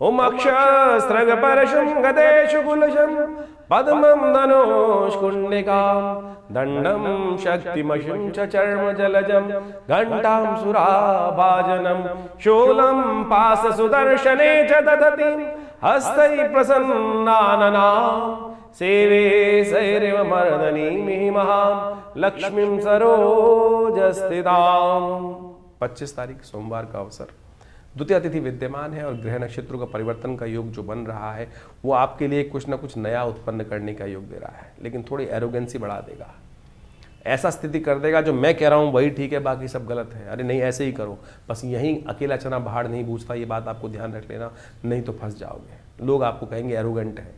ओम अक्षस्रग परशुम गदेशु कुलशम पद्मं धनुष्कुण्डिकां दण्डं शक्तिमशुं च चर्म जलजं घण्टां सुराभाजनं शूलं पाशसुदर्शने च दधति हस्तैः प्रसन्नाननां सेवे सैरिव मर्दनीमिहि महां लक्ष्मीं सरोजस्थितां। 25 तारीख सोमवार का अवसर, द्वितीय तिथि विद्यमान है और ग्रह नक्षत्रों का परिवर्तन का योग जो बन रहा है वो आपके लिए कुछ ना कुछ नया उत्पन्न करने का योग दे रहा है, लेकिन थोड़ी एरोगेंसी बढ़ा देगा। ऐसा स्थिति कर देगा जो मैं कह रहा हूँ वही ठीक है, बाकी सब गलत है, अरे नहीं ऐसे ही करो, बस यहीं अकेला चना बाहर नहीं बूझता, ये बात आपको ध्यान रख लेना, नहीं तो फंस जाओगे। लोग आपको कहेंगे एरोगेंट है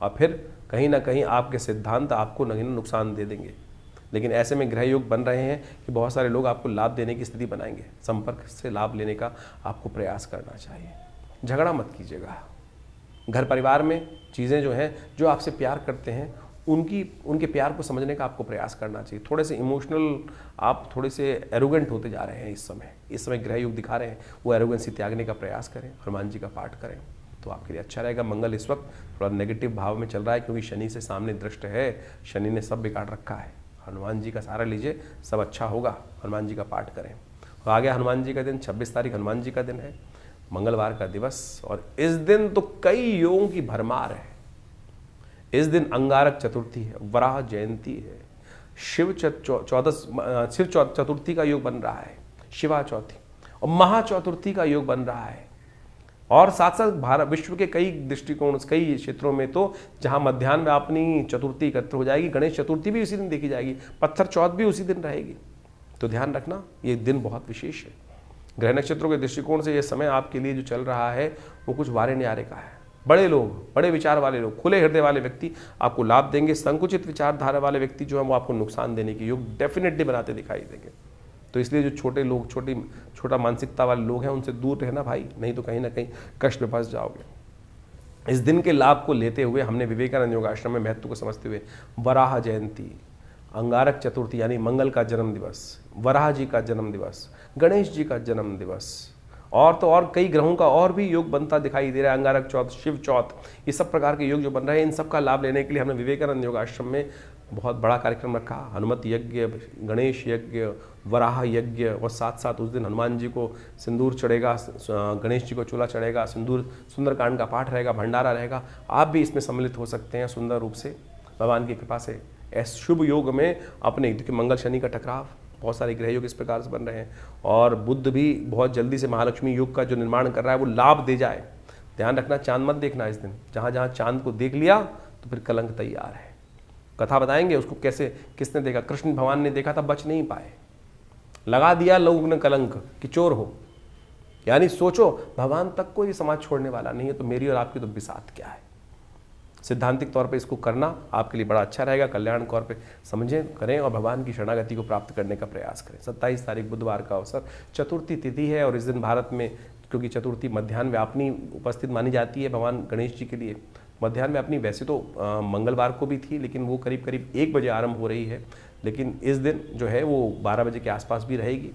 और फिर कहीं ना कहीं आपके सिद्धांत आपको न नुकसान दे देंगे। लेकिन ऐसे में ग्रह योग बन रहे हैं कि बहुत सारे लोग आपको लाभ देने की स्थिति बनाएंगे। संपर्क से लाभ लेने का आपको प्रयास करना चाहिए। झगड़ा मत कीजिएगा। घर परिवार में चीज़ें जो हैं, जो आपसे प्यार करते हैं, उनके प्यार को समझने का आपको प्रयास करना चाहिए। थोड़े से इमोशनल, आप थोड़े से एरोगेंट होते जा रहे हैं इस समय ग्रह योग दिखा रहे हैं, वो एरोगेंसी त्यागने का प्रयास करें, हनुमान जी का पाठ करें तो आपके लिए अच्छा रहेगा। मंगल इस वक्त थोड़ा नेगेटिव भाव में चल रहा है क्योंकि शनि से सामने दृष्ट है, शनि ने सब बिगाड़ रखा है। हनुमान जी का सहारा लीजिए, सब अच्छा होगा। हनुमान जी का पाठ करें। तो आ गया हनुमान जी का दिन, 26 तारीख हनुमान जी का दिन है, मंगलवार का दिवस, और इस दिन तो कई योगों की भरमार है। इस दिन अंगारक चतुर्थी है, वराह जयंती है, शिव चतुर्थी का योग बन रहा है, शिवा चौथी और महा चतुर्थी का योग बन रहा है। और साथ साथ भारत विश्व के कई दृष्टिकोण, कई क्षेत्रों में तो जहां मध्याह्न में अपनी चतुर्थी एकत्र हो जाएगी, गणेश चतुर्थी भी उसी दिन देखी जाएगी, पत्थर चौथ भी उसी दिन रहेगी। तो ध्यान रखना, ये दिन बहुत विशेष है। ग्रह नक्षत्रों के दृष्टिकोण से ये समय आपके लिए जो चल रहा है वो कुछ वारे न्यारे का है। बड़े लोग, बड़े विचार वाले लोग, खुले हृदय वाले व्यक्ति आपको लाभ देंगे। संकुचित विचारधारा वाले व्यक्ति जो है वो आपको नुकसान देने के योग डेफिनेटली बनाते दिखाई देंगे। तो इसलिए जो छोटे लोग, छोटा मानसिकता वाले लोग हैं, उनसे दूर रहना भाई, नहीं तो कहीं ना कहीं कष्ट में फंस जाओगे। इस दिन के लाभ को लेते हुए हमने विवेकानंद योगाश्रम में महत्व को समझते हुए वराह जयंती, अंगारक चतुर्थी यानी मंगल का जन्म दिवस, वराह जी का जन्म दिवस, गणेश जी का जन्म दिवस, और तो और कई ग्रहों का और भी योग बनता दिखाई दे रहा है, अंगारक चौथ, शिव चौथ, ये सब प्रकार के योग जो बन रहे हैं, इन सब का लाभ लेने के लिए हमने विवेकानंद योगाश्रम में बहुत बड़ा कार्यक्रम रखा। हनुमत यज्ञ, गणेश यज्ञ, वराह यज्ञ, और साथ साथ उस दिन हनुमान जी को सिंदूर चढ़ेगा, गणेश जी को चूल्हा चढ़ेगा, सिंदूर सुंदरकांड का पाठ रहेगा, भंडारा रहेगा। आप भी इसमें सम्मिलित हो सकते हैं सुंदर रूप से भगवान की कृपा से। इस शुभ योग में अपने, क्योंकि मंगल शनि का टकराव, बहुत सारे ग्रह योग इस प्रकार से बन रहे हैं, और बुध भी बहुत जल्दी से महालक्ष्मी योग का जो निर्माण कर रहा है वो लाभ दे जाए। ध्यान रखना, चांद मत देखना इस दिन। जहाँ जहाँ चांद को देख लिया तो फिर कलंक तैयार है। कथा बताएंगे उसको कैसे, किसने देखा, कृष्ण भगवान ने देखा था, बच नहीं पाए, लगा दिया लोगों ने कलंक कि चोर हो। यानी सोचो, भगवान तक को ये समाज छोड़ने वाला नहीं है, तो मेरी और आपकी तो बिसात क्या है। सिद्धांतिक तौर पे इसको करना आपके लिए बड़ा अच्छा रहेगा, कल्याण तौर पे समझें, करें और भगवान की शरणागति को प्राप्त करने का प्रयास करें। 27 तारीख बुधवार का अवसर, चतुर्थी तिथि है, और इस दिन भारत में क्योंकि चतुर्थी मध्याह्न में अपनी उपस्थित मानी जाती है भगवान गणेश जी के लिए। मध्याह्न में अपनी वैसे तो मंगलवार को भी थी, लेकिन वो करीब करीब 1 बजे आरंभ हो रही है, लेकिन इस दिन जो है वो 12 बजे के आसपास भी रहेगी।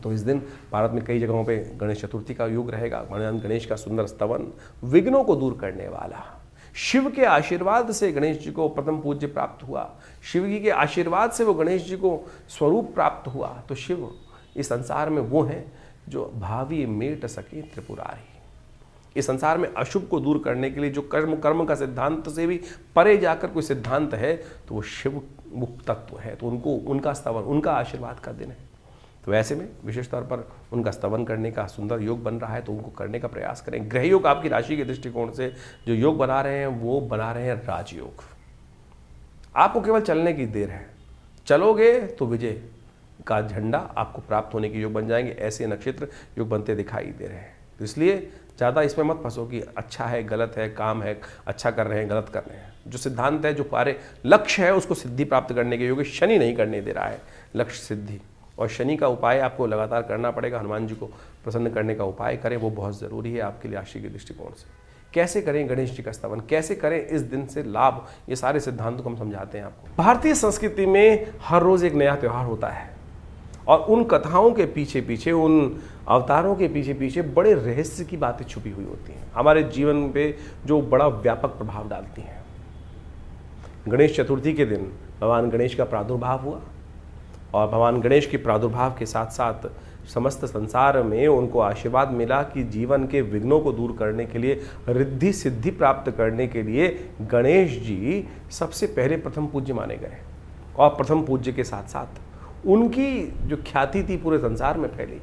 तो इस दिन भारत में कई जगहों पे गणेश चतुर्थी का योग रहेगा। भगवान गणेश का सुंदर स्तवन, विघ्नों को दूर करने वाला, शिव के आशीर्वाद से गणेश जी को प्रथम पूज्य प्राप्त हुआ, शिव जी के आशीर्वाद से वो गणेश जी को स्वरूप प्राप्त हुआ। तो शिव इस संसार में वो हैं जो भावी मेट सके त्रिपुरारी। इस संसार में अशुभ को दूर करने के लिए जो कर्म का सिद्धांत से भी परे जाकर कोई सिद्धांत है तो वो शिव मुक्त तत्व है। तो उनका स्तवन, उनका आशीर्वाद का दिन है। तो ऐसे में विशेष तौर पर उनका स्तवन करने का सुंदर योग बन रहा है, तो उनको करने का प्रयास करें। ग्रह योग आपकी राशि के दृष्टिकोण से जो योग बना रहे हैं वो बना रहे हैं राजयोग। आपको केवल चलने की देर है, चलोगे तो विजय का झंडा आपको प्राप्त होने के योग बन जाएंगे। ऐसे नक्षत्र योग बनते दिखाई दे रहे हैं। तो इसलिए ज़्यादा इसमें मत फंसो कि अच्छा है, गलत है, काम है, अच्छा कर रहे हैं, गलत कर रहे हैं। जो सिद्धांत है, जो पारे लक्ष्य है, उसको सिद्धि प्राप्त करने के योग शनि नहीं करने दे रहा है, लक्ष्य सिद्धि। और शनि का उपाय आपको लगातार करना पड़ेगा। हनुमान जी को प्रसन्न करने का उपाय करें, वो बहुत ज़रूरी है आपके लिए राशि के दृष्टिकोण से। कैसे करें गणेश जी का स्तवन, कैसे करें इस दिन से लाभ, ये सारे सिद्धांतों को हम समझाते हैं आपको। भारतीय संस्कृति में हर रोज़ एक नया त्यौहार होता है और उन कथाओं के पीछे पीछे, उन अवतारों के पीछे पीछे बड़े रहस्य की बातें छुपी हुई होती हैं, हमारे जीवन पे जो बड़ा व्यापक प्रभाव डालती हैं। गणेश चतुर्थी के दिन भगवान गणेश का प्रादुर्भाव हुआ और भगवान गणेश के प्रादुर्भाव के साथ साथ समस्त संसार में उनको आशीर्वाद मिला कि जीवन के विघ्नों को दूर करने के लिए, रिद्धि सिद्धि प्राप्त करने के लिए गणेश जी सबसे पहले प्रथम पूज्य माने गए। और प्रथम पूज्य के साथ साथ उनकी जो ख्याति थी पूरे संसार में फैली।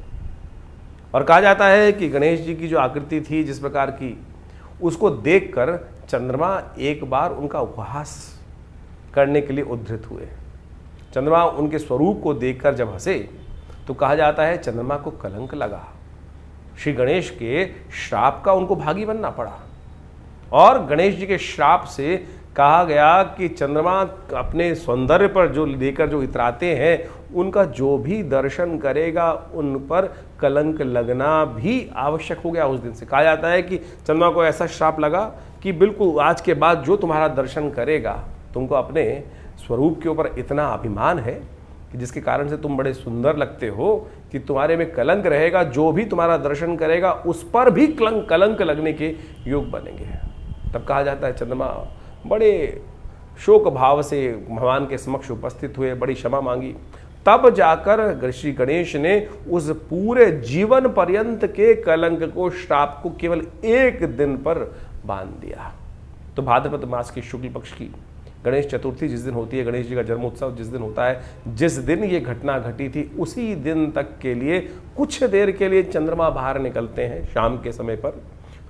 और कहा जाता है कि गणेश जी की जो आकृति थी जिस प्रकार की, उसको देखकर चंद्रमा एक बार उनका उपहास करने के लिए उद्धृत हुए। चंद्रमा उनके स्वरूप को देखकर जब हंसे तो कहा जाता है चंद्रमा को कलंक लगा। श्री गणेश के श्राप का उनको भागी बनना पड़ा। और गणेश जी के श्राप से कहा गया कि चंद्रमा अपने सौंदर्य पर जो लेकर जो इतराते हैं, उनका जो भी दर्शन करेगा उन पर कलंक लगना भी आवश्यक हो गया। उस दिन से कहा जाता है कि चंद्रमा को ऐसा श्राप लगा कि बिल्कुल आज के बाद जो तुम्हारा दर्शन करेगा, तुमको अपने स्वरूप के ऊपर इतना अभिमान है कि जिसके कारण से तुम बड़े सुंदर लगते हो कि तुम्हारे में कलंक रहेगा, जो भी तुम्हारा दर्शन करेगा उस पर भी कलंक लगने के योग बनेंगे। तब कहा जाता है चंद्रमा बड़े शोक भाव से भगवान के समक्ष उपस्थित हुए, बड़ी क्षमा मांगी। तब जाकर श्री गणेश ने उस पूरे जीवन पर्यंत के कलंक को, श्राप को केवल एक दिन पर बांध दिया। तो भाद्रपद मास की शुक्ल पक्ष की गणेश चतुर्थी जिस दिन होती है, गणेश जी का जन्मोत्सव जिस दिन होता है, जिस दिन ये घटना घटी थी, उसी दिन तक के लिए कुछ देर के लिए चंद्रमा बाहर निकलते हैं शाम के समय पर,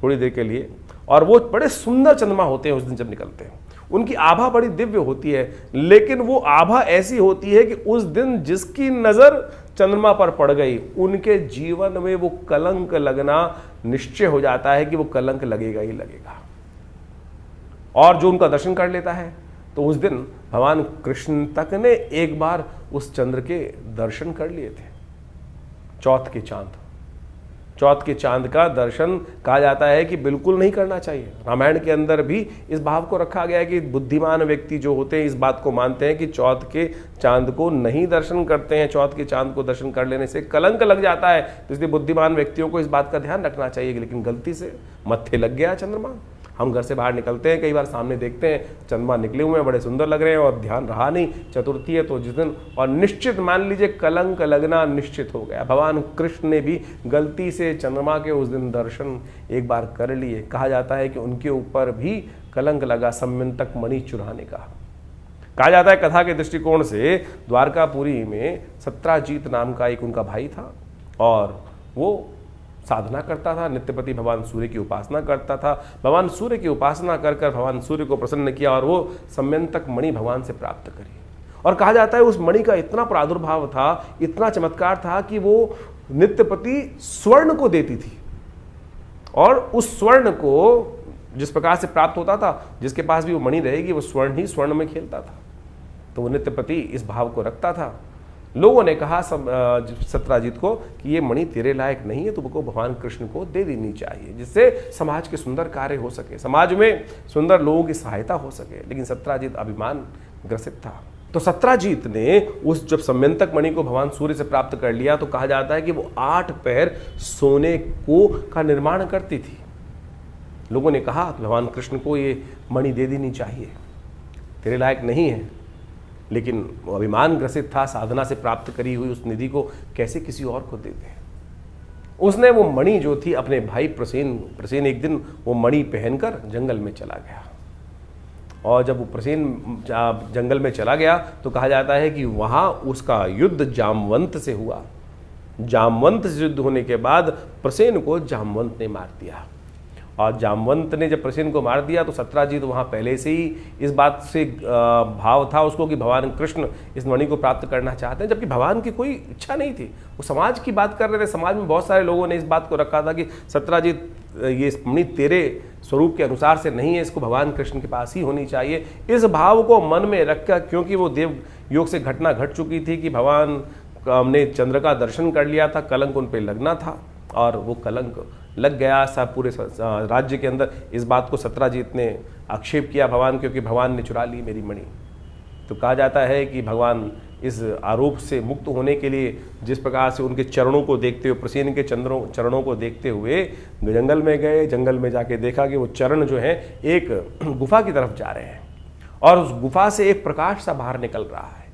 थोड़ी देर के लिए। और वो बड़े सुंदर चंद्रमा होते हैं उस दिन जब निकलते हैं। उनकी आभा बड़ी दिव्य होती है, लेकिन वो आभा ऐसी होती है कि उस दिन जिसकी नजर चंद्रमा पर पड़ गई, उनके जीवन में वो कलंक लगना निश्चय हो जाता है कि वो कलंक लगेगा ही लगेगा। और जो उनका दर्शन कर लेता है, तो उस दिन भगवान कृष्ण तक ने एक बार उस चंद्र के दर्शन कर लिए थे। चौथ के चांद का दर्शन कहा जाता है कि बिल्कुल नहीं करना चाहिए। रामायण के अंदर भी इस भाव को रखा गया है कि बुद्धिमान व्यक्ति जो होते हैं इस बात को मानते हैं कि चौथ के चांद को नहीं दर्शन करते हैं, चौथ के चांद को दर्शन कर लेने से कलंक लग जाता है। तो इसलिए बुद्धिमान व्यक्तियों को इस बात का ध्यान रखना चाहिए। लेकिन गलती से मत्थे लग गया चंद्रमा। हम घर से बाहर निकलते हैं, कई बार सामने देखते हैं चंद्रमा निकले हुए हैं, बड़े सुंदर लग रहे हैं, और ध्यान रहा नहीं चतुर्थी है तो जिस दिन, और निश्चित मान लीजिए कलंक लगना निश्चित हो गया। भगवान कृष्ण ने भी गलती से चंद्रमा के उस दिन दर्शन एक बार कर लिए। कहा जाता है कि उनके ऊपर भी कलंक लगा सम्यंतक मणि चुराने का। कहा जाता है कथा के दृष्टिकोण से द्वारकापुरी में सत्राजीत नाम का एक उनका भाई था, और वो साधना करता था, नित्यपति भगवान सूर्य की उपासना करता था। भगवान सूर्य की उपासना कर कर भगवान सूर्य को प्रसन्न किया और वो सम्यंतक मणि भगवान से प्राप्त करी। और कहा जाता है उस मणि का इतना प्रादुर्भाव था, इतना चमत्कार था कि वो नित्यपति स्वर्ण को देती थी, और उस स्वर्ण को जिस प्रकार से प्राप्त होता था, जिसके पास भी वो मणि रहेगी वो स्वर्ण ही स्वर्ण में खेलता था। तो वो नित्यपति इस भाव को रखता था। लोगों ने कहा सत्राजीत को कि ये मणि तेरे लायक नहीं है, तुमको भगवान कृष्ण को दे देनी चाहिए, जिससे समाज के सुंदर कार्य हो सके, समाज में सुंदर लोगों की सहायता हो सके। लेकिन सत्राजीत अभिमान ग्रसित था। तो सत्राजीत ने उस जब सम्यंतक मणि को भगवान सूर्य से प्राप्त कर लिया, तो कहा जाता है कि वो 8 पैर सोने को का निर्माण करती थी। लोगों ने कहा भगवान कृष्ण को ये मणि दे देनी चाहिए, तेरे लायक नहीं है। लेकिन वो अभिमान ग्रसित था, साधना से प्राप्त करी हुई उस निधि को कैसे किसी और को दे दे। उसने वो मणि जो थी अपने भाई प्रसेन एक दिन वो मणि पहनकर जंगल में चला गया। और जब वो प्रसेन जंगल में चला गया तो कहा जाता है कि वहाँ उसका युद्ध जामवंत से हुआ। जामवंत से युद्ध होने के बाद प्रसेन को जामवंत ने मार दिया। और जामवंत ने जब प्रसेन को मार दिया तो सत्राजीत वहाँ पहले से ही इस बात से भाव था उसको कि भगवान कृष्ण इस मणि को प्राप्त करना चाहते हैं, जबकि भगवान की कोई इच्छा नहीं थी। वो समाज की बात कर रहे थे। समाज में बहुत सारे लोगों ने इस बात को रखा था कि सत्राजीत ये मणि तेरे स्वरूप के अनुसार से नहीं है, इसको भगवान कृष्ण के पास ही होनी चाहिए। इस भाव को मन में रखकर, क्योंकि वो देव योग से घटना घट चुकी थी कि भगवान ने चंद्र का दर्शन कर लिया था, कलंक उन पर लगना था, और वो कलंक लग गया। सब पूरे राज्य के अंदर इस बात को सत्राजीत ने आक्षेप किया भगवान, क्योंकि भगवान ने चुरा ली मेरी मणि। तो कहा जाता है कि भगवान इस आरोप से मुक्त होने के लिए जिस प्रकार से उनके चरणों को देखते हुए, प्रसेन के चरणों को देखते हुए जंगल में गए, जंगल में जाके देखा कि वो चरण जो है एक गुफा की तरफ जा रहे हैं और उस गुफा से एक प्रकाश सा बाहर निकल रहा है।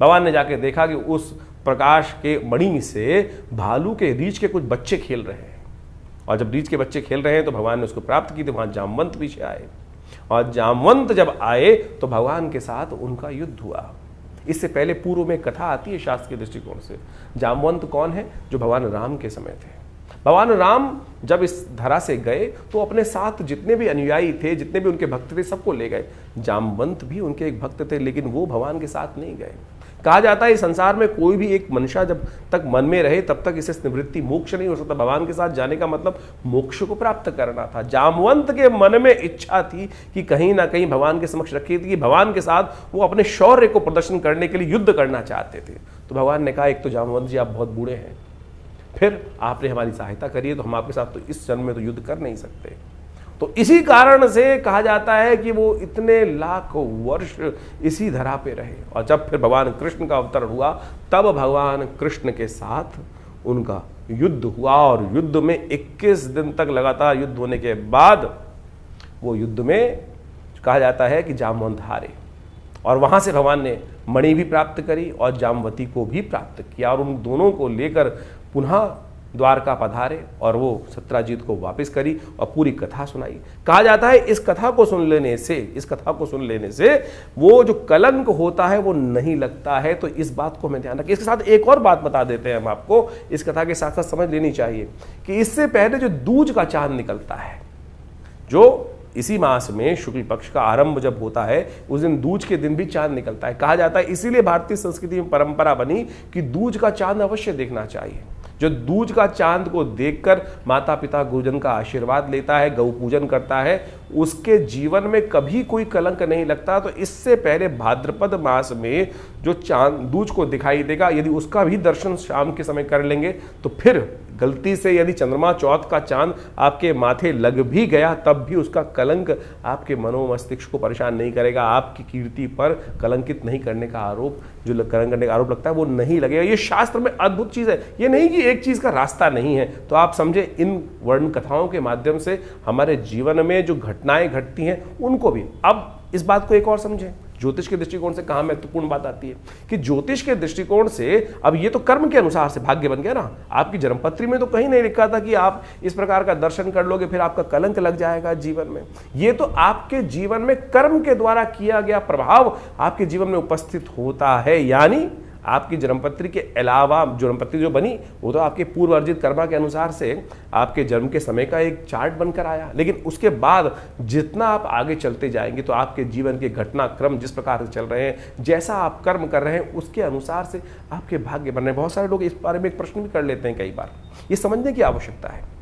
भगवान ने जाके देखा कि उस प्रकाश के मणि से भालू के रीछ के कुछ बच्चे खेल रहे हैं, और जब रीछ के बच्चे खेल रहे हैं तो भगवान ने उसको प्राप्त की। तो वहां जामवंत पीछे आए, और जामवंत जब आए तो भगवान के साथ उनका युद्ध हुआ। इससे पहले पूर्व में कथा आती है शास्त्र के दृष्टिकोण से। जामवंत कौन है? जो भगवान राम के समय थे। भगवान राम जब इस धरा से गए तो अपने साथ जितने भी अनुयायी थे, जितने भी उनके भक्त थे, सबको ले गए। जामवंत भी उनके एक भक्त थे, लेकिन वो भगवान के साथ नहीं गए। कहा जाता है इस संसार में कोई भी एक मनुष्य जब तक मन में रहे तब तक इसे निवृत्ति मोक्ष नहीं हो सकता। भगवान के साथ जाने का मतलब मोक्ष को प्राप्त करना था। जामवंत के मन में इच्छा थी कि कहीं ना कहीं भगवान के समक्ष रखी थी कि भगवान के साथ वो अपने शौर्य को प्रदर्शन करने के लिए युद्ध करना चाहते थे। तो भगवान ने कहा, एक तो जामवंत जी आप बहुत बूढ़े हैं, फिर आपने हमारी सहायता करी है, तो हम आपके साथ तो इस जन्म में तो युद्ध कर नहीं सकते। तो इसी कारण से कहा जाता है कि वो इतने लाख वर्ष इसी धरा पे रहे, और जब फिर भगवान कृष्ण का अवतरण हुआ तब भगवान कृष्ण के साथ उनका युद्ध हुआ, और युद्ध में 21 दिन तक लगातार युद्ध होने के बाद वो युद्ध में कहा जाता है कि जामवंत हारे, और वहां से भगवान ने मणि भी प्राप्त करी और जामवती को भी प्राप्त किया, और उन दोनों को लेकर पुनः द्वारका पधारे और वो सत्राजीत को वापस करी और पूरी कथा सुनाई। कहा जाता है इस कथा को सुन लेने से वो जो कलंक होता है वो नहीं लगता है। तो इस बात को हमें ध्यान रखें। इसके साथ एक और बात बता देते हैं हम आपको, इस कथा के साथ साथ समझ लेनी चाहिए कि इससे पहले जो दूज का चांद निकलता है, जो इसी मास में शुक्ल पक्ष का आरंभ जब होता है उस दिन दूज के दिन भी चांद निकलता है। कहा जाता है इसीलिए भारतीय संस्कृति में परंपरा बनी कि दूज का चांद अवश्य देखना चाहिए। जो दूज का चांद को देखकर माता पिता गुरुजन का आशीर्वाद लेता है, गौ पूजन करता है, उसके जीवन में कभी कोई कलंक नहीं लगता। तो इससे पहले भाद्रपद मास में जो चांद दूज को दिखाई देगा, यदि उसका भी दर्शन शाम के समय कर लेंगे तो फिर गलती से यदि चंद्रमा चौथ का चांद आपके माथे लग भी गया तब भी उसका कलंक आपके मनोमस्तिष्क को परेशान नहीं करेगा। आपकी कीर्ति पर कलंकित नहीं करने का आरोप, जो कलंक करने का आरोप लगता है वो नहीं लगेगा। ये शास्त्र में अद्भुत चीज है, ये नहीं कि एक चीज का रास्ता नहीं है। तो आप समझे, इन वर्ण कथाओं के माध्यम से हमारे जीवन में जो घटनाएं घटती हैं उनको भी। अब इस बात को एक और समझें, ज्योतिष के दृष्टिकोण से कहाँ महत्वपूर्ण बात आती है कि ज्योतिष के दृष्टिकोण से अब ये तो कर्म के अनुसार से भाग्य बन गया ना। आपकी जन्मपत्री में तो कहीं नहीं लिखा था कि आप इस प्रकार का दर्शन कर लोगे फिर आपका कलंक लग जाएगा जीवन में। ये तो आपके जीवन में कर्म के द्वारा किया गया प्रभाव आपके जीवन में उपस्थित होता है। यानी आपकी जन्मपत्री के अलावा जन्मपत्री जो बनी वो तो आपके पूर्व अर्जित कर्मा के अनुसार से आपके जन्म के समय का एक चार्ट बनकर आया, लेकिन उसके बाद जितना आप आगे चलते जाएंगे तो आपके जीवन के घटनाक्रम जिस प्रकार से चल रहे हैं, जैसा आप कर्म कर रहे हैं उसके अनुसार से आपके भाग्य बन रहे हैं। बहुत सारे लोग इस बारे में एक प्रश्न भी कर लेते हैं कई बार। ये समझने की आवश्यकता है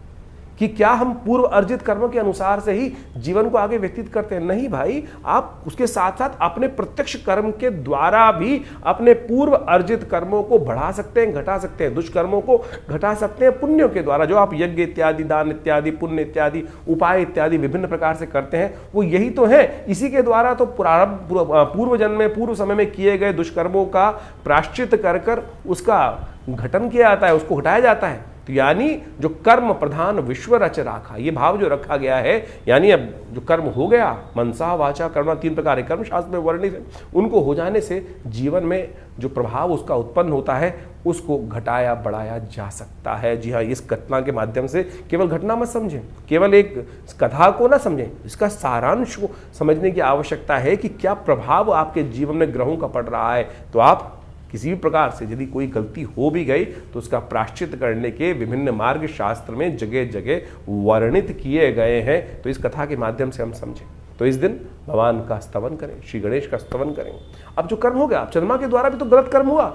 कि क्या हम पूर्व अर्जित कर्मों के अनुसार से ही जीवन को आगे व्यतीत करते हैं? नहीं भाई, आप उसके साथ साथ अपने प्रत्यक्ष कर्म के द्वारा भी अपने पूर्व अर्जित कर्मों को बढ़ा सकते हैं, घटा सकते हैं, दुष्कर्मों को घटा सकते हैं पुण्यों के द्वारा। जो आप यज्ञ इत्यादि, दान इत्यादि, पुण्य इत्यादि, उपाय इत्यादि विभिन्न प्रकार से करते हैं वो यही तो है। इसी के द्वारा तो पूर्व जन्म में, पूर्व समय में किए गए दुष्कर्मों का प्रायश्चित कर कर उसका घटन किया जाता है, उसको हटाया जाता है। तो यानी जो कर्म प्रधान विश्व रच राखा, ये भाव जो रखा गया है, यानी अब जो कर्म हो गया, मनसा वाचा कर्म, 3 प्रकार के कर्म शास्त्र में वर्णित है, उनको हो जाने से जीवन में जो प्रभाव उसका उत्पन्न होता है उसको घटाया बढ़ाया जा सकता है। जी हाँ, इस घटना के माध्यम से केवल घटना मत समझें, केवल एक कथा को ना समझें, इसका सारांश को समझने की आवश्यकता है कि क्या प्रभाव आपके जीवन में ग्रहों का पड़ रहा है। तो आप किसी भी प्रकार से यदि कोई गलती हो भी गई तो उसका प्रायश्चित करने के विभिन्न मार्ग शास्त्र में जगह जगह वर्णित किए गए हैं। तो इस कथा के माध्यम से हम समझें। तो इस दिन भगवान का स्तवन करें, श्री गणेश का स्तवन करें। अब जो कर्म हो गया, चंद्रमा के द्वारा भी तो गलत कर्म हुआ,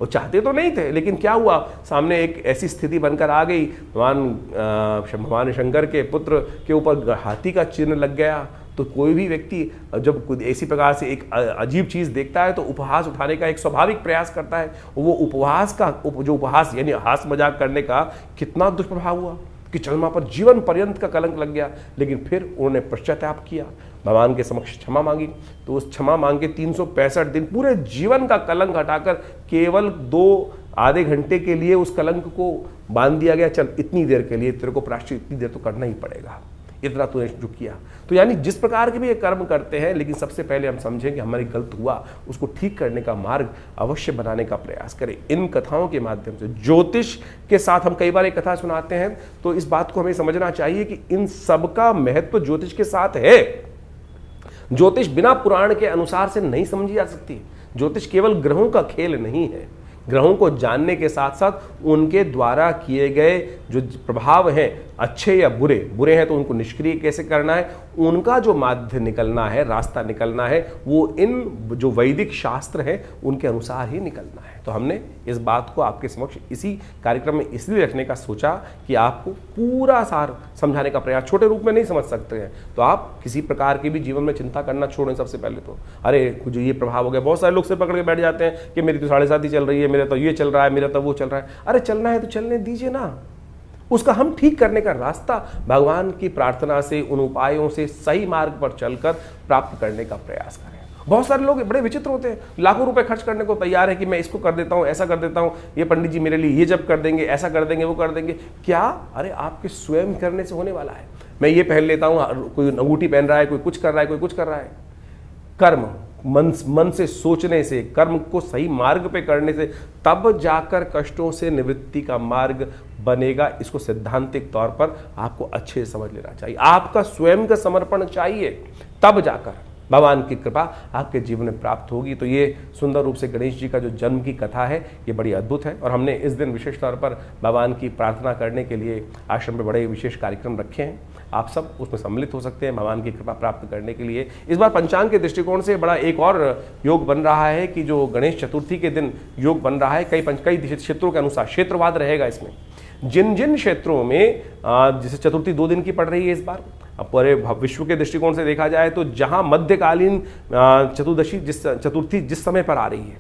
वो चाहते तो नहीं थे, लेकिन क्या हुआ, सामने एक ऐसी स्थिति बनकर आ गई, भगवान शंकर के पुत्र के ऊपर हाथी का चिन्ह लग गया। तो कोई भी व्यक्ति जब ऐसी प्रकार से एक अजीब चीज देखता है तो उपहास उठाने का एक स्वाभाविक प्रयास करता है। वो उपहास का जो उपहास यानी हास मजाक करने का कितना दुष्प्रभाव हुआ, कि चंद्रमा पर जीवन पर्यंत का कलंक लग गया, लेकिन फिर उन्होंने पश्चाताप किया, भगवान के समक्ष क्षमा मांगी। तो उस क्षमा मांग के 365 दिन पूरे जीवन का कलंक हटाकर केवल 2 आधे घंटे के लिए उस कलंक को बांध दिया गया, चल इतनी देर के लिए तेरे को प्रायश्चित इतनी देर तो करना ही पड़ेगा, इतना तूने जो किया। तो यानी जिस प्रकार के भी ये कर्म करते हैं, लेकिन सबसे पहले हम समझें कि हमारी गलत हुआ, उसको ठीक करने का मार्ग अवश्य बनाने का प्रयास करें। इन कथाओं के माध्यम से ज्योतिष के साथ हम कई बार एक कथा सुनाते हैं, तो इस बात को हमें समझना चाहिए कि इन सबका महत्व ज्योतिष के साथ है। ज्योतिष बिना पुराण के अनुसार से नहीं समझी जा सकती। ज्योतिष केवल ग्रहों का खेल नहीं है। ग्रहों को जानने के साथ साथ उनके द्वारा किए गए जो प्रभाव हैं, अच्छे या बुरे, बुरे हैं तो उनको निष्क्रिय कैसे करना है, उनका जो माध्य निकलना है, रास्ता निकलना है, वो इन जो वैदिक शास्त्र हैं उनके अनुसार ही निकलना है। तो हमने इस बात को आपके समक्ष इसी कार्यक्रम में इसलिए रखने का सोचा कि आपको पूरा सार समझाने का प्रयास, छोटे रूप में नहीं समझ सकते हैं तो आप किसी प्रकार की भी जीवन में चिंता करना छोड़ें। सबसे पहले तो अरे कुछ ये प्रभाव हो गया, बहुत सारे लोग से पकड़ के बैठ जाते हैं कि मेरी तो 7.5 चल रही है, मेरा तो ये चल रहा है, मेरा तो वो चल रहा है। अरे चलना है तो चलने दीजिए ना, उसका हम ठीक करने का रास्ता भगवान की प्रार्थना से, उन उपायों से सही मार्ग पर चलकर प्राप्त करने का प्रयास करें। बहुत सारे लोग बड़े विचित्र होते हैं, लाखों रुपए खर्च करने को तैयार है कि मैं इसको कर देता हूं, ऐसा कर देता हूं, ये पंडित जी मेरे लिए ये जब कर देंगे, ऐसा कर देंगे, वो कर देंगे। क्या? अरे आपके स्वयं करने से होने वाला है। मैं ये पहन लेता हूं, कोई अंगूठी पहन रहा है, कोई कुछ कर रहा है, कोई कुछ कर रहा है। कर्म मन से सोचने से, कर्म को सही मार्ग पे करने से तब जाकर कष्टों से निवृत्ति का मार्ग बनेगा। इसको सैद्धांतिक तौर पर आपको अच्छे से समझ लेना चाहिए। आपका स्वयं का समर्पण चाहिए, तब जाकर भगवान की कृपा आपके जीवन में प्राप्त होगी। तो ये सुंदर रूप से गणेश जी का जो जन्म की कथा है, ये बड़ी अद्भुत है और हमने इस दिन विशेष तौर पर भगवान की प्रार्थना करने के लिए आश्रम में बड़े विशेष कार्यक्रम रखे हैं। आप सब उसमें सम्मिलित हो सकते हैं भगवान की कृपा प्राप्त करने के लिए। इस बार पंचांग के दृष्टिकोण से बड़ा एक और योग बन रहा है कि जो गणेश चतुर्थी के दिन योग बन रहा है, कई क्षेत्रों के अनुसार क्षेत्रवाद रहेगा इसमें। जिन जिन क्षेत्रों में जैसे चतुर्थी 2 दिन की पड़ रही है इस बार, पूरे विश्व के दृष्टिकोण से देखा जाए तो जहां मध्यकालीन चतुर्थी जिस समय पर आ रही है,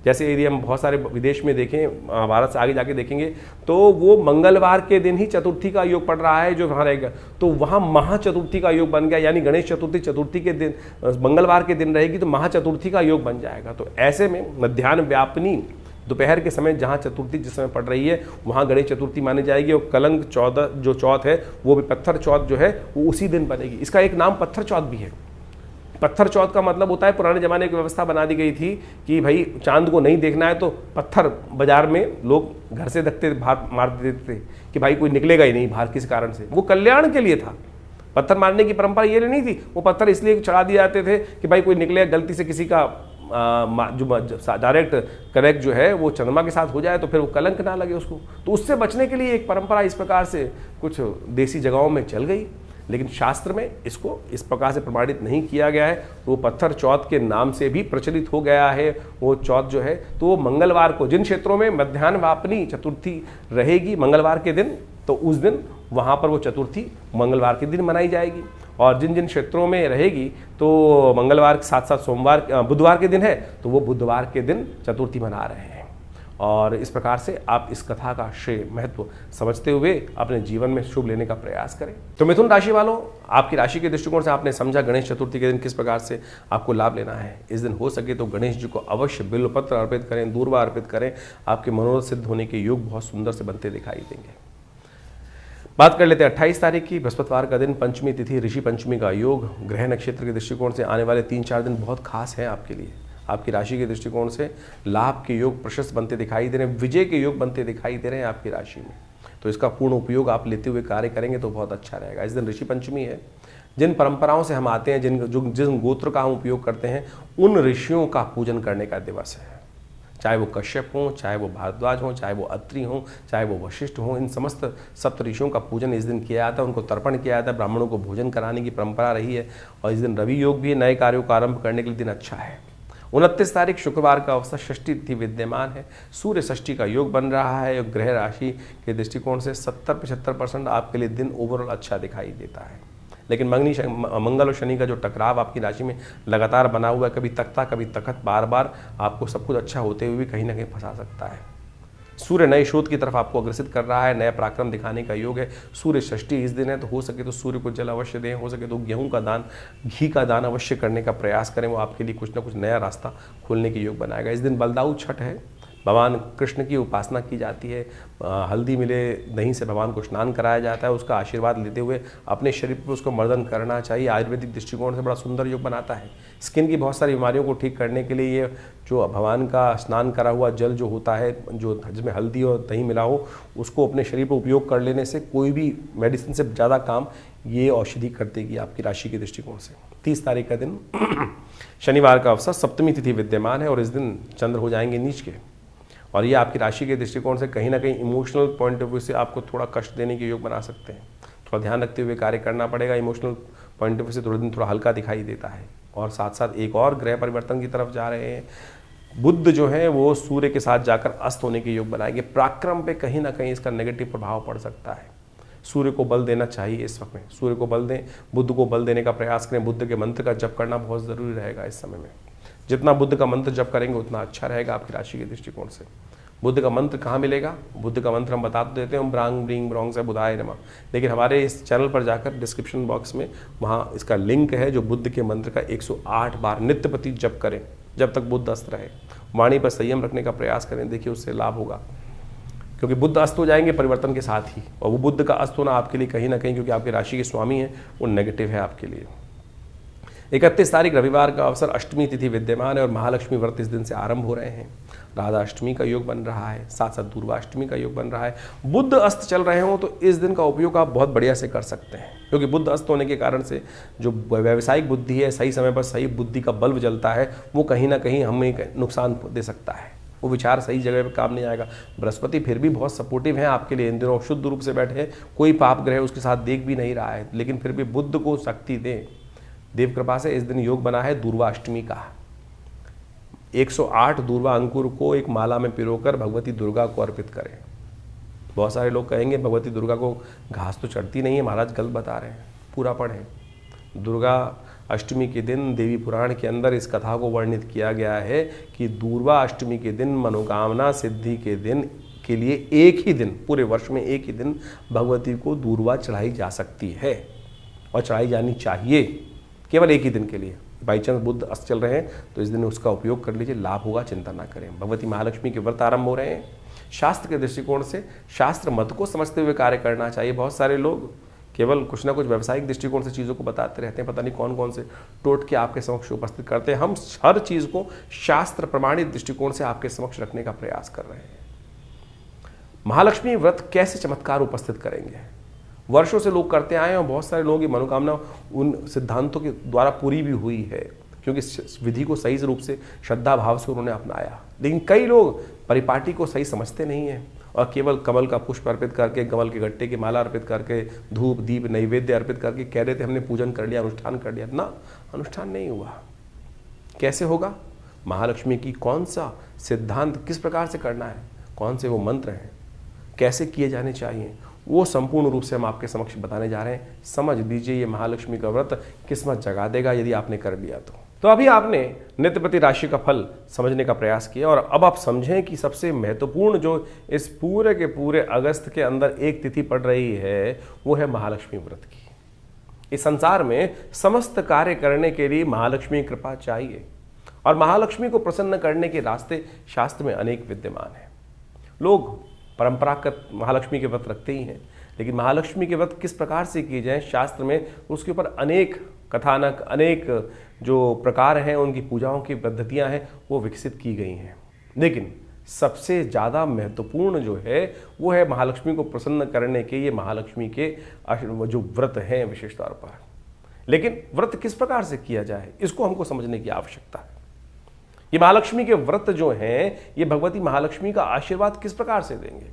जैसे यदि हम बहुत सारे विदेश में देखें, भारत से आगे जाके देखेंगे तो वो मंगलवार के दिन ही चतुर्थी का योग पड़ रहा है जो वहाँ रहेगा, तो वहाँ महाचतुर्थी का योग बन गया। यानी गणेश चतुर्थी के दिन मंगलवार के दिन रहेगी तो महाचतुर्थी का योग बन जाएगा। तो ऐसे में मध्याह्न व्यापनी दोपहर के समय जहाँ चतुर्थी जिस समय पड़ रही है वहाँ गणेश चतुर्थी मानी जाएगी। और कलंक चौथ है वो भी पत्थर चौथ जो है वो उसी दिन बनेगी। इसका एक नाम पत्थर चौथ भी है। पत्थर चौथ का मतलब होता है, पुराने जमाने की व्यवस्था बना दी गई थी कि भाई चांद को नहीं देखना है तो पत्थर बाजार में लोग घर से रखते बाहर मार देते थे कि भाई कोई निकलेगा ही नहीं बाहर किसी कारण से। वो कल्याण के लिए था। पत्थर मारने की परंपरा ये नहीं थी, वो पत्थर इसलिए चढ़ा दिए जाते थे कि भाई कोई निकलेगा, गलती से किसी का जो डायरेक्ट कनेक्ट जो है वो चंद्रमा के साथ हो जाए तो फिर वो कलंक ना लगे उसको। तो उससे बचने के लिए एक परंपरा इस प्रकार से कुछ देसी जगहों में चल गई, लेकिन शास्त्र में इसको इस प्रकार से प्रमाणित नहीं किया गया है। तो वो पत्थर चौथ के नाम से भी प्रचलित हो गया है वो चौथ जो है। तो वो मंगलवार को, जिन क्षेत्रों में मध्याह्न वापनी चतुर्थी रहेगी मंगलवार के दिन, तो उस दिन वहाँ पर वो चतुर्थी मंगलवार के दिन मनाई जाएगी। और जिन जिन क्षेत्रों में रहेगी तो मंगलवार के साथ साथ बुधवार के दिन है तो वो बुधवार के दिन चतुर्थी मना रहे हैं। और इस प्रकार से आप इस कथा का श्रेय महत्व समझते हुए अपने जीवन में शुभ लेने का प्रयास करें। तो मिथुन राशि वालों, आपकी राशि के दृष्टिकोण से आपने समझा गणेश चतुर्थी के दिन किस प्रकार से आपको लाभ लेना है। इस दिन हो सके तो गणेश जी को अवश्य बिल्वपत्र अर्पित करें, दूर्वा अर्पित करें। आपके मनोरथ सिद्ध होने के योग बहुत सुंदर से बनते दिखाई देंगे। बात कर लेते हैं 28 तारीख की, बृहस्पतिवार का दिन, पंचमी तिथि, ऋषि पंचमी का योग। ग्रह नक्षत्र के दृष्टिकोण से आने वाले 3-4 दिन बहुत खास हैं आपके लिए। आपकी राशि के दृष्टिकोण से लाभ के योग प्रशस्त बनते दिखाई दे रहे हैं, विजय के योग बनते दिखाई दे रहे हैं आपकी राशि में। तो इसका पूर्ण उपयोग आप लेते हुए कार्य करेंगे तो बहुत अच्छा रहेगा। इस दिन ऋषि पंचमी है। जिन परंपराओं से हम आते हैं, जिन गोत्र का हम उपयोग करते हैं, उन ऋषियों का पूजन करने का दिवस है। चाहे वो कश्यप हों, चाहे वो भारद्वाज हों, चाहे वो अत्रि हों, चाहे वो वशिष्ठ हों, इन समस्त सप्त ऋषियों का पूजन इस दिन किया जाता है। उनको तर्पण किया जाता है। ब्राह्मणों को भोजन कराने की परंपरा रही है। और इस दिन रवि योग भी नए कार्यों का आरंभ करने के लिए दिन अच्छा है। 29 तारीख शुक्रवार का अवसर षष्ठी तिथि विद्यमान है। सूर्य षष्ठी का योग बन रहा है। ग्रह राशि के दृष्टिकोण से 70-75% आपके लिए दिन ओवरऑल अच्छा दिखाई देता है। लेकिन मंगल और शनि का जो टकराव आपकी राशि में लगातार बना हुआ है, कभी तख्ता कभी तखत, बार बार आपको सब कुछ अच्छा होते हुए भी कहीं ना कहीं फंसा सकता है। सूर्य नए शोध की तरफ आपको अग्रसित कर रहा है, नया पराक्रम दिखाने का योग है। सूर्य षष्ठी इस दिन है, तो हो सके तो सूर्य को जल अवश्य दें, हो सके तो गेहूं का दान, घी का दान अवश्य करने का प्रयास करें, वो आपके लिए कुछ ना कुछ नया रास्ता खोलने के योग बनाएगा। इस दिन बलदाऊ छठ है, भगवान कृष्ण की उपासना की जाती है। हल्दी मिले दही से भगवान को स्नान कराया जाता है, उसका आशीर्वाद लेते हुए अपने शरीर पर उसको मर्दन करना चाहिए। आयुर्वेदिक दृष्टिकोण से बड़ा सुंदर योग बनाता है। स्किन की बहुत सारी बीमारियों को ठीक करने के लिए ये जो भगवान का स्नान करा हुआ जल जो होता है, जो जिसमें हल्दी और दही मिला हो, उसको अपने शरीर पर उपयोग कर लेने से कोई भी मेडिसिन से ज़्यादा काम ये औषधि कर देगी आपकी राशि के दृष्टिकोण से। 30 तारीख का दिन शनिवार का अवसर, सप्तमी तिथि विद्यमान है और इस दिन चंद्र हो जाएंगे नीच के, और ये आपकी राशि के दृष्टिकोण से कहीं ना कहीं इमोशनल पॉइंट ऑफ व्यू से आपको थोड़ा कष्ट देने के योग बना सकते हैं। थोड़ा ध्यान रखते हुए कार्य करना पड़ेगा। इमोशनल पॉइंट ऑफ व्यू से थोड़ा दिन थोड़ा हल्का दिखाई देता है। और साथ साथ एक और ग्रह परिवर्तन की तरफ जा रहे हैं। बुध जो है वो सूर्य के साथ जाकर अस्त होने के योग बनाएंगे। पराक्रम पे कहीं ना कहीं इसका नेगेटिव प्रभाव पड़ सकता है। सूर्य को बल देना चाहिए इस वक्त में, सूर्य को बल दें, बुध को बल देने का प्रयास करें। बुद्ध के मंत्र का जप करना बहुत ज़रूरी रहेगा इस समय में। जितना बुद्ध का मंत्र जप करेंगे उतना अच्छा रहेगा आपकी राशि के दृष्टिकोण से। बुद्ध का मंत्र कहाँ मिलेगा? बुद्ध का मंत्र हम बता देते हैं, हम ब्रांग ब्रिंग ब्रोंग से बुधाय नमः, लेकिन हमारे इस चैनल पर जाकर डिस्क्रिप्शन बॉक्स में वहाँ इसका लिंक है, जो बुद्ध के मंत्र का 108 बार नित्य प्रति जप करें जब तक बुद्ध अस्त रहे। वाणी पर संयम रखने का प्रयास करें, देखिए उससे लाभ होगा, क्योंकि बुद्ध अस्त हो जाएंगे परिवर्तन के साथ ही, और वो बुद्ध का अस्त होना आपके लिए कहीं ना कहीं, क्योंकि आपकी राशि के स्वामी हैं, वो नेगेटिव है आपके लिए। 31 तारीख रविवार का अवसर, अष्टमी तिथि विद्यमान है और महालक्ष्मी व्रत इस दिन से आरंभ हो रहे हैं। राधा अष्टमी का योग बन रहा है, साथ साथ दुर्गाष्टमी का योग बन रहा है। बुद्ध अस्त चल रहे हों तो इस दिन का उपयोग आप बहुत बढ़िया से कर सकते हैं, क्योंकि बुद्ध अस्त होने के कारण से जो व्यावसायिक बुद्धि है, सही समय पर सही बुद्धि का बल्ब जलता है, वो कहीं ना कहीं हमें नुकसान दे सकता है। वो विचार सही जगह पर काम नहीं आएगा। बृहस्पति फिर भी बहुत सपोर्टिव है आपके लिए, इन दिनों शुद्ध रूप से बैठे हैं, कोई पाप ग्रह उसके साथ देख भी नहीं रहा है, लेकिन फिर भी बुद्ध को शक्ति दें। देव कृपा से इस दिन योग बना है दुर्वाष्टमी का। 108 दूर्वा अंकुर को एक माला में पिरोकर भगवती दुर्गा को अर्पित करें। बहुत सारे लोग कहेंगे भगवती दुर्गा को घास तो चढ़ती नहीं है, महाराज गलत बता रहे हैं, पूरा पढ़ें। दुर्गा अष्टमी के दिन देवी पुराण के अंदर इस कथा को वर्णित किया गया है कि दूर्वा अष्टमी के दिन मनोकामना सिद्धि के दिन के लिए एक ही दिन, पूरे वर्ष में एक ही दिन भगवती को दूर्वा चढ़ाई जा सकती है और चढ़ाई जानी चाहिए, केवल एक ही दिन के लिए। बाई चांस बुद्ध अस्त चल रहे हैं तो इस दिन उसका उपयोग कर लीजिए, लाभ होगा, चिंता ना करें। भगवती महालक्ष्मी के व्रत आरंभ हो रहे हैं। शास्त्र के दृष्टिकोण से शास्त्र मत को समझते हुए कार्य करना चाहिए। बहुत सारे लोग केवल कुछ ना कुछ व्यावसायिक दृष्टिकोण से चीज़ों को बताते रहते हैं, पता नहीं कौन कौन से टोटके आपके समक्ष उपस्थित करते हैं। हम हर चीज़ को शास्त्र प्रमाणित दृष्टिकोण से आपके समक्ष रखने का प्रयास कर रहे हैं। महालक्ष्मी व्रत कैसे चमत्कार उपस्थित करेंगे? वर्षों से लोग करते आए हैं और बहुत सारे लोगों की मनोकामना उन सिद्धांतों के द्वारा पूरी भी हुई है, क्योंकि विधि को सही रूप से श्रद्धा भाव से उन्होंने अपनाया। लेकिन कई लोग परिपाटी को सही समझते नहीं हैं और केवल कमल का पुष्प अर्पित करके, कमल के गट्टे की माला अर्पित करके, धूप दीप नैवेद्य अर्पित करके कह रहे थे हमने पूजन कर लिया, अनुष्ठान कर लिया। ना, अनुष्ठान नहीं हुआ। कैसे होगा? महालक्ष्मी की कौन सा सिद्धांत किस प्रकार से करना है, कौन से वो मंत्र हैं, कैसे किए जाने चाहिए, वो संपूर्ण रूप से हम आपके समक्ष बताने जा रहे हैं। समझ लीजिए ये महालक्ष्मी का व्रत किस्मत जगा देगा यदि आपने कर लिया तो अभी आपने नित्यप्रति राशि का फल समझने का प्रयास किया, और अब आप समझें कि सबसे महत्वपूर्ण जो इस पूरे के पूरे अगस्त के अंदर एक तिथि पड़ रही है वो है महालक्ष्मी व्रत की। इस संसार में समस्त कार्य करने के लिए महालक्ष्मी कृपा चाहिए, और महालक्ष्मी को प्रसन्न करने के रास्ते शास्त्र में अनेक विद्यमान हैं। लोग परंपरागत महालक्ष्मी के व्रत रखते ही हैं, लेकिन महालक्ष्मी के व्रत किस प्रकार से किए जाएं, शास्त्र में उसके ऊपर अनेक कथानक, अनेक जो प्रकार हैं, उनकी पूजाओं की पद्धतियां हैं, वो विकसित की गई हैं। लेकिन सबसे ज़्यादा महत्वपूर्ण जो है वो है महालक्ष्मी को प्रसन्न करने के ये महालक्ष्मी के जो व्रत हैं विशेष तौर पर। लेकिन व्रत किस प्रकार से किया जाए, इसको हमको समझने की आवश्यकता है। ये महालक्ष्मी के व्रत जो हैं, ये भगवती महालक्ष्मी का आशीर्वाद किस प्रकार से देंगे?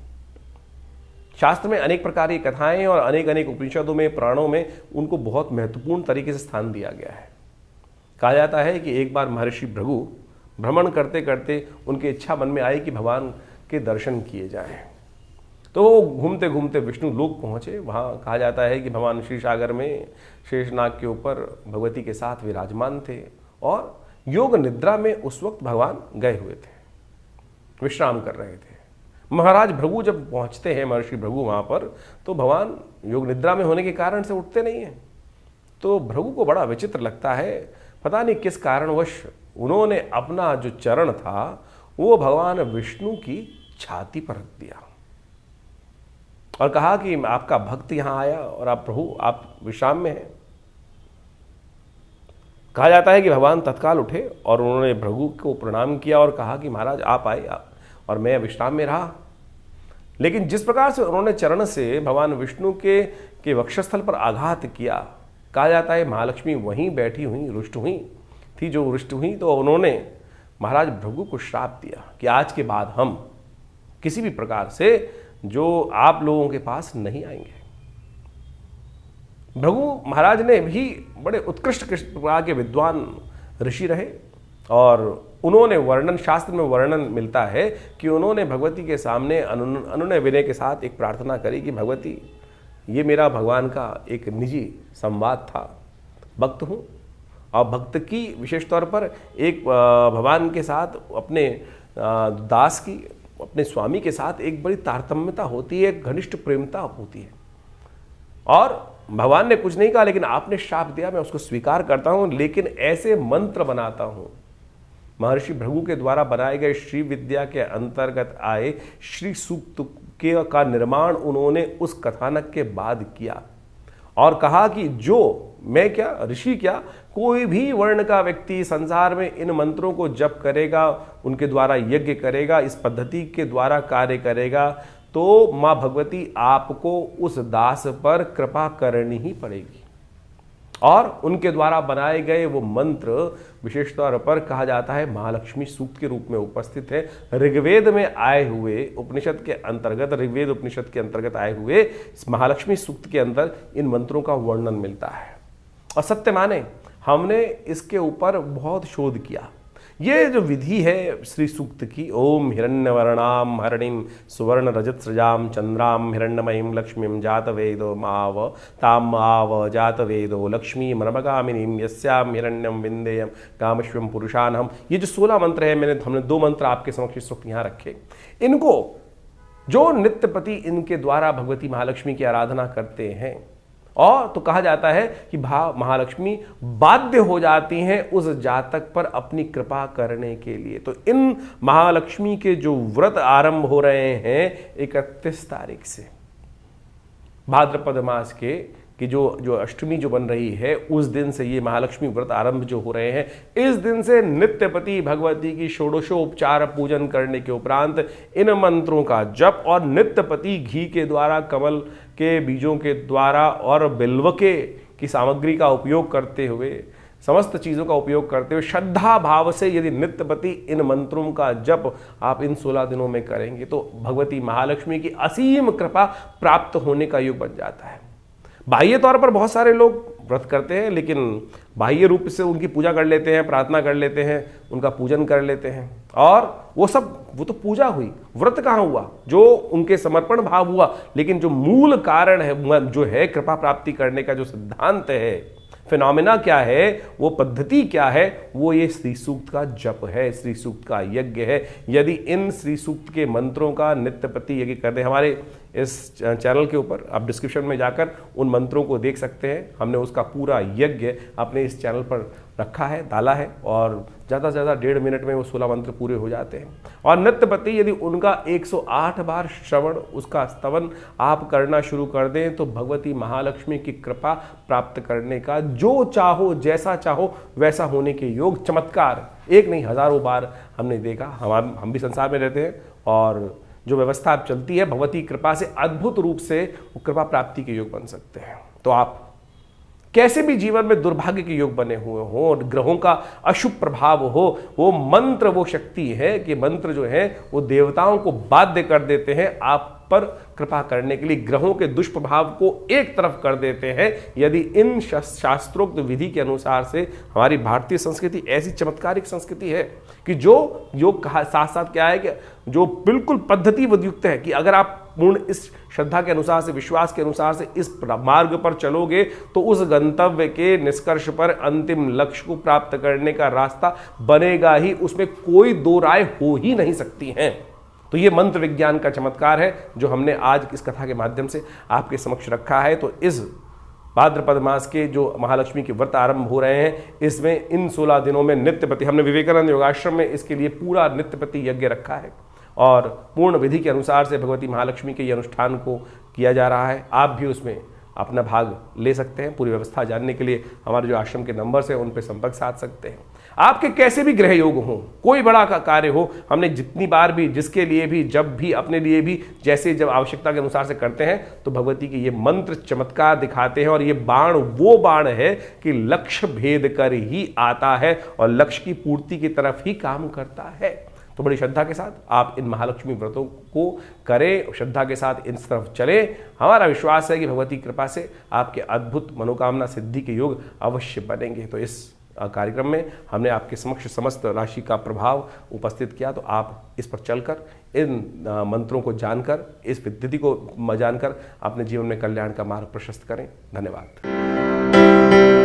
शास्त्र में अनेक प्रकार की कथाएं और अनेक अनेक उपनिषदों में, पुराणों में उनको बहुत महत्वपूर्ण तरीके से स्थान दिया गया है। कहा जाता है कि एक बार महर्षि भृगु भ्रमण करते करते उनकी इच्छा मन में आई कि भगवान के दर्शन किए जाएं। तो वो घूमते घूमते विष्णु लोक पहुंचे। वहाँ कहा जाता है कि भगवान श्री सागर में शेषनाग के ऊपर भगवती के साथ विराजमान थे, और योग निद्रा में उस वक्त भगवान गए हुए थे, विश्राम कर रहे थे। महाराज भृगु जब पहुंचते हैं, महर्षि भृगु वहां पर, तो भगवान योग निद्रा में होने के कारण से उठते नहीं हैं। तो भृगु को बड़ा विचित्र लगता है, पता नहीं किस कारणवश उन्होंने अपना जो चरण था वो भगवान विष्णु की छाती पर रख दिया और कहा कि आपका भक्त यहां आया और आप प्रभु आप विश्राम में हैं। कहा जाता है कि भगवान तत्काल उठे और उन्होंने भृगु को प्रणाम किया और कहा कि महाराज आप आए और मैं विश्राम में रहा। लेकिन जिस प्रकार से उन्होंने चरण से भगवान विष्णु के वक्षस्थल पर आघात किया, कहा जाता है महालक्ष्मी वहीं बैठी हुई रुष्ट हुई थी। जो रुष्ट हुई तो उन्होंने महाराज भृगु को श्राप दिया कि आज के बाद हम किसी भी प्रकार से जो आप लोगों के पास नहीं आएंगे। भृगु महाराज ने भी बड़े उत्कृष्ट प्रकार के विद्वान ऋषि रहे और उन्होंने वर्णन, शास्त्र में वर्णन मिलता है कि उन्होंने भगवती के सामने अनुनय विनय के साथ एक प्रार्थना करी कि भगवती, ये मेरा भगवान का एक निजी संवाद था, भक्त हूँ और भक्त की विशेष तौर पर एक भगवान के साथ अपने दास की, अपने स्वामी के साथ एक बड़ी तारतम्यता होती है, एक घनिष्ठ प्रेमता होती है। और भगवान ने कुछ नहीं कहा, लेकिन आपने श्राप दिया, मैं उसको स्वीकार करता हूं, लेकिन ऐसे मंत्र बनाता हूं। महर्षि भृगु के द्वारा बनाए गए श्री विद्या के अंतर्गत आए श्री सूक्त का निर्माण उन्होंने उस कथानक के बाद किया और कहा कि जो मैं क्या, ऋषि क्या, कोई भी वर्ण का व्यक्ति संसार में इन मंत्रों को जप करेगा, उनके द्वारा यज्ञ करेगा, इस पद्धति के द्वारा कार्य करेगा, तो मां भगवती आपको उस दास पर कृपा करनी ही पड़ेगी। और उनके द्वारा बनाए गए वो मंत्र विशेष तौर पर कहा जाता है महालक्ष्मी सूक्त के रूप में उपस्थित है। ऋग्वेद में आए हुए उपनिषद के अंतर्गत, ऋग्वेद उपनिषद के अंतर्गत आए हुए महालक्ष्मी सूक्त के अंदर इन मंत्रों का वर्णन मिलता है। और सत्य माने हमने इसके ऊपर बहुत शोध किया। ये जो विधि है श्री सूक्त की, ओम हिरण्यवर्णाम हरणिम सुवर्ण रजत सृजाम चंद्राम हिरण्यमयीं लक्ष्मीं जात वेदो माव ताम आव जात वेदो लक्ष्मी मनमगामिनीं यस्याम हिरण्यम विंदेयम कामश्वम पुरुषानहम। ये जो 16 मंत्र है, हमने 2 मंत्र आपके समक्ष इस वक्त यहाँ रखे। इनको जो नित्यपति इनके द्वारा भगवती महालक्ष्मी की आराधना करते हैं, और तो कहा जाता है कि महालक्ष्मी बाध्य हो जाती हैं उस जातक पर अपनी कृपा करने के लिए। तो इन महालक्ष्मी के जो व्रत आरंभ हो रहे हैं 31 तारीख से, भाद्रपद मास कि जो अष्टमी जो बन रही है उस दिन से ये महालक्ष्मी व्रत आरंभ जो हो रहे हैं। इस दिन से नित्यपति भगवती की षोडशोपचार पूजन करने के उपरांत इन मंत्रों का जप और नित्यपति घी के द्वारा, कमल के बीजों के द्वारा और बिल्व की सामग्री का उपयोग करते हुए, समस्त चीज़ों का उपयोग करते हुए श्रद्धा भाव से यदि नित्यपति इन मंत्रों का जप आप इन 16 दिनों में करेंगे तो भगवती महालक्ष्मी की असीम कृपा प्राप्त होने का योग बन जाता है। बाह्य तौर पर बहुत सारे लोग व्रत करते हैं, लेकिन बाह्य रूप से उनकी पूजा कर लेते हैं, प्रार्थना कर लेते हैं, उनका पूजन कर लेते हैं, और वो तो पूजा हुई, व्रत कहाँ हुआ, जो उनके समर्पण भाव हुआ। लेकिन जो मूल कारण है, जो है कृपा प्राप्ति करने का जो सिद्धांत है, फिनोमिना क्या है, वो पद्धति क्या है, वो ये श्री सूक्त का जप है, श्री सूक्त का यज्ञ है। यदि इन श्री सूक्त के मंत्रों का नित्यपति यज्ञ कर दे, हमारे इस चैनल के ऊपर आप डिस्क्रिप्शन में जाकर उन मंत्रों को देख सकते हैं। हमने उसका पूरा यज्ञ अपने इस चैनल पर रखा है, डाला है, और ज़्यादा से ज़्यादा 1.5 मिनट में वो 16 मंत्र पूरे हो जाते हैं। और नित्यपति यदि उनका 108 बार श्रवण, उसका स्तवन आप करना शुरू कर दें तो भगवती महालक्ष्मी की कृपा प्राप्त करने का, जो चाहो जैसा चाहो वैसा होने के योग, चमत्कार एक नहीं हजारों बार हमने देखा। हम भी संसार में रहते हैं और जो व्यवस्था अब चलती है, भगवती कृपा से अद्भुत रूप से वो कृपा प्राप्ति के योग बन सकते हैं। तो आप कैसे भी जीवन में दुर्भाग्य के योग बने हुए हो और ग्रहों का अशुभ प्रभाव हो, वो मंत्र वो शक्ति है कि मंत्र जो है वो देवताओं को बाध्य कर देते हैं आप पर कृपा करने के लिए, ग्रहों के दुष्प्रभाव को एक तरफ कर देते हैं। यदि इन शास्त्रोक्त विधि के अनुसार से, हमारी भारतीय संस्कृति ऐसी चमत्कारिक संस्कृति है कि जो योग साथ साथ क्या है कि जो बिल्कुल पद्धतिबद्ध युक्त है कि अगर आप पूर्ण इस श्रद्धा के अनुसार से, विश्वास के अनुसार से इस मार्ग पर चलोगे तो उस गंतव्य के निष्कर्ष पर, अंतिम लक्ष्य को प्राप्त करने का रास्ता बनेगा ही, उसमें कोई दो राय हो ही नहीं सकती हैं। तो ये मंत्र विज्ञान का चमत्कार है जो हमने आज इस कथा के माध्यम से आपके समक्ष रखा है। तो इस भाद्रपद मास के जो महालक्ष्मी के व्रत आरंभ हो रहे हैं, इसमें इन 16 दिनों में नित्य प्रति, हमने विवेकानंद योगाश्रम में इसके लिए पूरा नित्य प्रति यज्ञ रखा है और पूर्ण विधि के अनुसार से भगवती महालक्ष्मी के ये अनुष्ठान को किया जा रहा है। आप भी उसमें अपना भाग ले सकते हैं। पूरी व्यवस्था जानने के लिए हमारे जो आश्रम के नंबर्स हैं उन पर संपर्क साध सकते हैं। आपके कैसे भी ग्रह योग हो, कोई बड़ा का कार्य हो, हमने जितनी बार भी, जिसके लिए भी, जब भी, अपने लिए भी, जैसे जब आवश्यकता के अनुसार से करते हैं तो भगवती के ये मंत्र चमत्कार दिखाते हैं। और ये बाण वो बाण है कि लक्ष्य भेद कर ही आता है और लक्ष्य की पूर्ति की तरफ ही काम करता है। तो बड़ी श्रद्धा के साथ आप इन महालक्ष्मी व्रतों को करें, श्रद्धा के साथ इन तरफ चलें। हमारा विश्वास है कि भगवती कृपा से आपके अद्भुत मनोकामना सिद्धि के योग अवश्य बनेंगे। तो इस कार्यक्रम में हमने आपके समक्ष समस्त राशि का प्रभाव उपस्थित किया। तो आप इस पर चलकर, इन मंत्रों को जानकर, इस विधि को जानकर अपने जीवन में कल्याण का मार्ग प्रशस्त करें। धन्यवाद।